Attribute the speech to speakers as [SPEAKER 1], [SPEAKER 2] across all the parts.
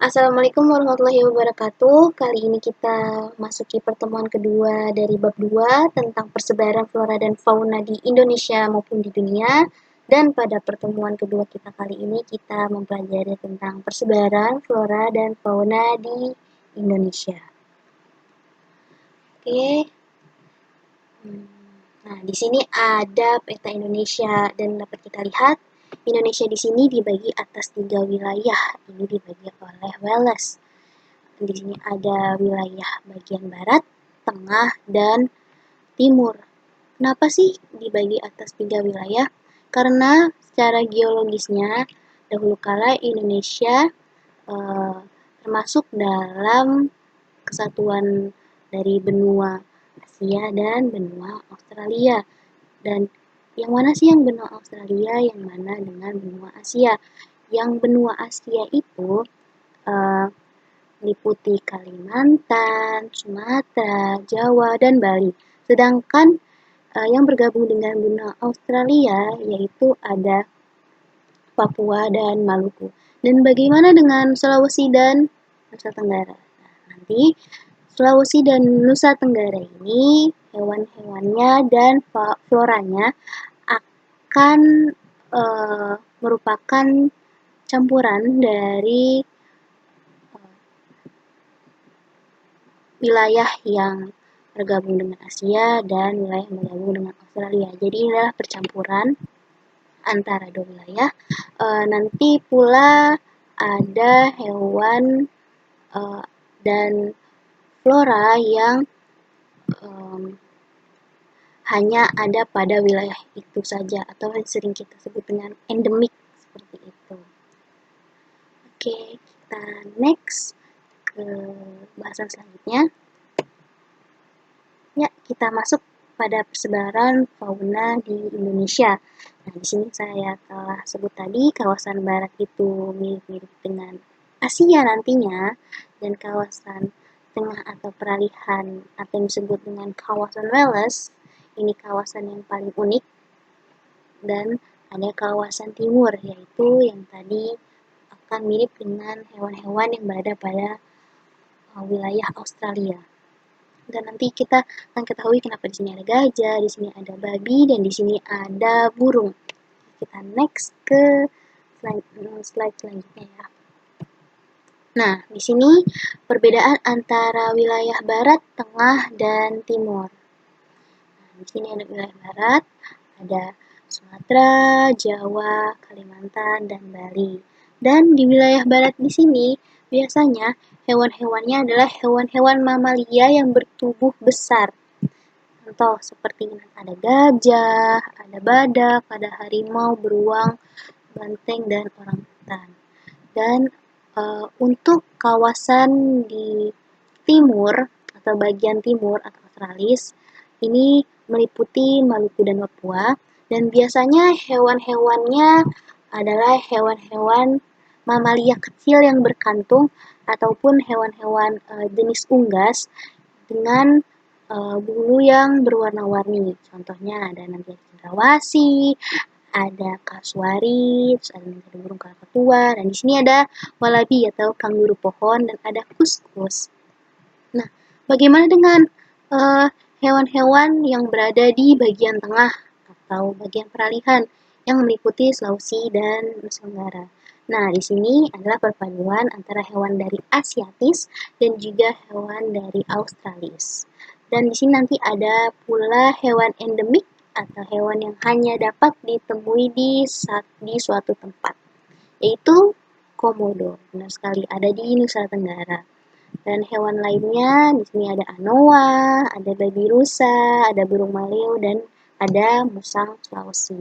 [SPEAKER 1] Assalamualaikum warahmatullahi wabarakatuh. Kali ini kita masuki pertemuan kedua dari bab 2 tentang persebaran flora dan fauna di Indonesia maupun di dunia. Dan pada pertemuan kedua kita kali ini kita mempelajari tentang persebaran flora dan fauna di Indonesia. Oke. Nah, di sini ada peta Indonesia dan dapat kita lihat Indonesia di sini dibagi atas 3 wilayah. Ini dibagi oleh Wallace. Di sini ada wilayah bagian barat, tengah, dan timur. Kenapa sih dibagi atas 3 wilayah? Karena secara geologisnya, dahulu kala Indonesia termasuk dalam kesatuan dari benua Asia dan benua Australia. Dan yang mana sih yang benua Australia, yang mana dengan benua Asia? Yang benua Asia itu meliputi Kalimantan, Sumatera, Jawa, dan Bali. Sedangkan yang bergabung dengan benua Australia yaitu ada Papua dan Maluku. Dan bagaimana dengan Sulawesi dan Nusa Tenggara? Nah, nanti Sulawesi dan Nusa Tenggara ini hewan-hewannya dan floranya akan merupakan campuran dari wilayah yang bergabung dengan Asia dan wilayah yang bergabung dengan Australia. Jadi ini adalah percampuran antara dua wilayah. Nanti pula ada hewan dan flora yang hanya ada pada wilayah itu saja atau yang sering kita sebut dengan endemik seperti itu. Oke, kita next ke bahasan selanjutnya. Ya, kita masuk pada persebaran fauna di Indonesia. Nah, di sini saya telah sebut tadi kawasan barat itu mirip-mirip dengan Asia nantinya, dan kawasan tengah atau peralihan atau yang disebut dengan kawasan Wallace, ini kawasan yang paling unik, dan ada kawasan timur, yaitu yang tadi akan mirip dengan hewan-hewan yang berada pada wilayah Australia. Dan nanti kita akan ketahui kenapa di sini ada gajah, di sini ada babi, dan di sini ada burung. Kita next ke slide selanjutnya ya. Nah, di sini perbedaan antara wilayah barat, tengah, dan timur. Nah, di sini ada wilayah barat, ada Sumatera, Jawa, Kalimantan, dan Bali. Dan di wilayah barat di sini biasanya hewan-hewannya adalah hewan-hewan mamalia yang bertubuh besar. Contoh seperti ada gajah, ada badak, ada harimau, beruang, banteng, dan orangutan. Dan untuk kawasan di timur atau bagian timur atau Australis ini meliputi Maluku dan Papua, dan biasanya hewan-hewannya adalah hewan-hewan mamalia kecil yang berkantung ataupun hewan-hewan jenis unggas dengan bulu yang berwarna-warni. Contohnya ada nanti cendrawasih, ada kasuari, terus ada burung kakatua, dan di sini ada walabi atau kanguru pohon, dan ada kuskus. Nah, bagaimana dengan hewan-hewan yang berada di bagian tengah atau bagian peralihan yang meliputi Sulawesi dan Nusa Tenggara? Nah, di sini adalah perpaduan antara hewan dari Asiatis dan juga hewan dari Australis. Dan di sini nanti ada pula hewan endemik atau hewan yang hanya dapat ditemui di suatu tempat, yaitu komodo. Benar sekali, ada di Nusa Tenggara. Dan hewan lainnya di sini ada anoa, ada babi rusa, ada burung maleo, dan ada musang Sulawesi.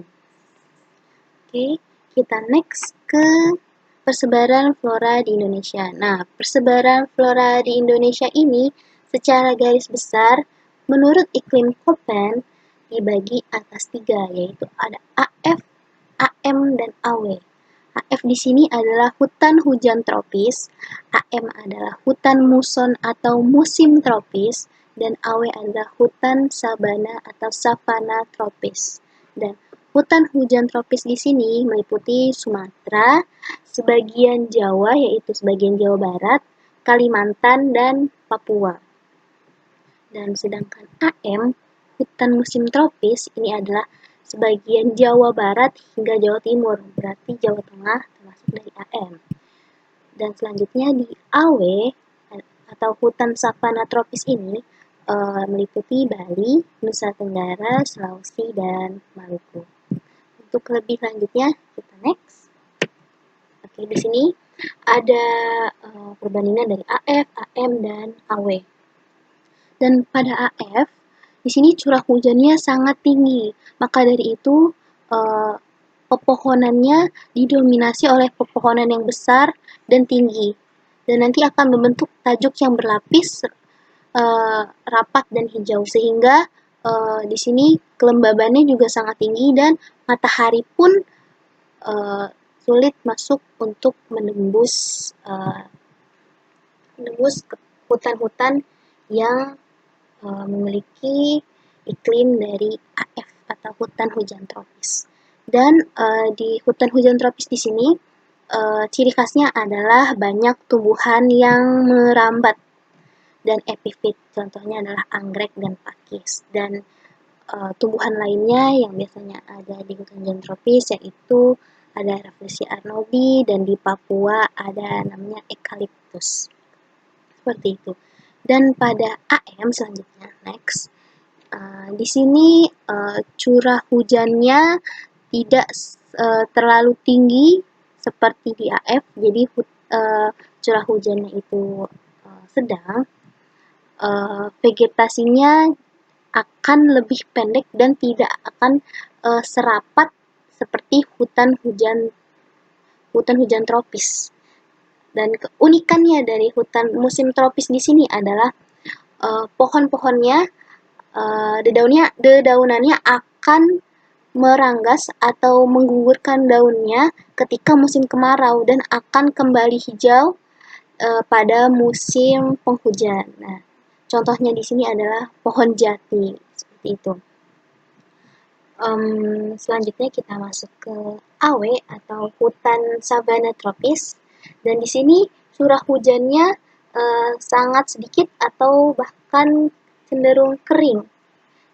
[SPEAKER 1] Oke, kita next ke persebaran flora di Indonesia. Nah, persebaran flora di Indonesia ini secara garis besar menurut iklim Köppen dibagi atas 3, yaitu ada AF, AM, dan AW. AF di sini adalah hutan hujan tropis, AM adalah hutan muson atau musim tropis, dan AW adalah hutan sabana atau savana tropis. Dan hutan hujan tropis di sini meliputi Sumatera, sebagian Jawa yaitu sebagian Jawa Barat, Kalimantan, dan Papua. Dan sedangkan AM, hutan musim tropis, ini adalah sebagian Jawa Barat hingga Jawa Timur, berarti Jawa Tengah termasuk dari AM. Dan selanjutnya di AW atau hutan savana tropis ini meliputi Bali, Nusa Tenggara, Sulawesi, dan Maluku. Untuk lebih lanjutnya, kita next. Oke, di sini ada perbandingan dari AF, AM, dan AW. Dan pada AF, di sini curah hujannya sangat tinggi. Maka dari itu, pepohonannya didominasi oleh pepohonan yang besar dan tinggi. Dan nanti akan membentuk tajuk yang berlapis, rapat dan hijau, sehingga di sini kelembabannya juga sangat tinggi dan matahari pun sulit masuk untuk menembus hutan-hutan yang memiliki iklim dari AF atau hutan hujan tropis. Dan di hutan hujan tropis di sini ciri khasnya adalah banyak tumbuhan yang merambat dan epifit. Contohnya adalah anggrek dan pakis. Dan tumbuhan lainnya yang biasanya ada di hutan hujan tropis yaitu ada Rafflesia arnobi, dan di Papua ada namanya eucalyptus. Seperti itu. Dan pada AM selanjutnya, next, di sini curah hujannya tidak terlalu tinggi seperti di AF, jadi curah hujannya itu sedang. Vegetasinya akan lebih pendek dan tidak akan serapat seperti hutan hujan tropis. Dan keunikannya dari hutan musim tropis di sini adalah pohon-pohonnya, dedaunannya akan meranggas atau menggugurkan daunnya ketika musim kemarau dan akan kembali hijau pada musim penghujan. Nah, contohnya di sini adalah pohon jati, seperti itu. Selanjutnya kita masuk ke AW atau hutan sabana tropis. Dan di sini curah hujannya sangat sedikit atau bahkan cenderung kering,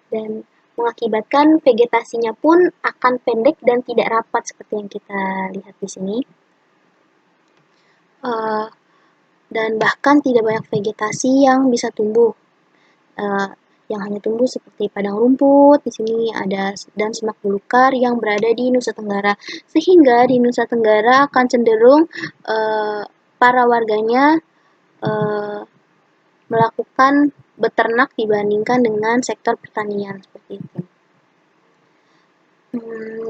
[SPEAKER 1] dan mengakibatkan vegetasinya pun akan pendek dan tidak rapat seperti yang kita lihat di sini. Dan bahkan tidak banyak vegetasi yang bisa tumbuh. Yang hanya tumbuh seperti padang rumput, di sini ada, dan semak belukar yang berada di Nusa Tenggara. Sehingga di Nusa Tenggara akan cenderung para warganya melakukan beternak dibandingkan dengan sektor pertanian, seperti itu.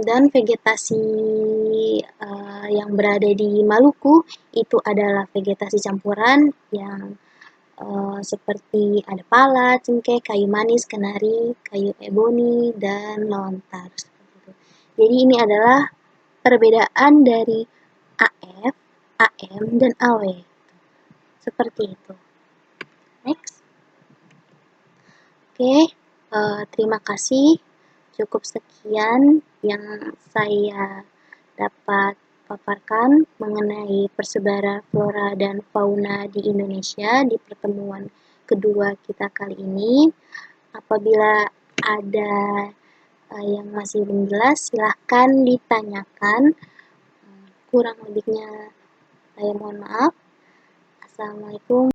[SPEAKER 1] Dan vegetasi yang berada di Maluku itu adalah vegetasi campuran yang seperti ada pala, cengkeh, kayu manis, kenari, kayu eboni, dan lontar. Jadi ini adalah perbedaan dari AF, AM, dan AW. Seperti itu. Next. Oke, terima kasih. Cukup sekian yang saya dapat paparkan mengenai persebaran flora dan fauna di Indonesia di pertemuan kedua kita kali ini. Apabila ada yang masih belum jelas, silahkan ditanyakan. Kurang lebihnya saya mohon maaf. Assalamualaikum.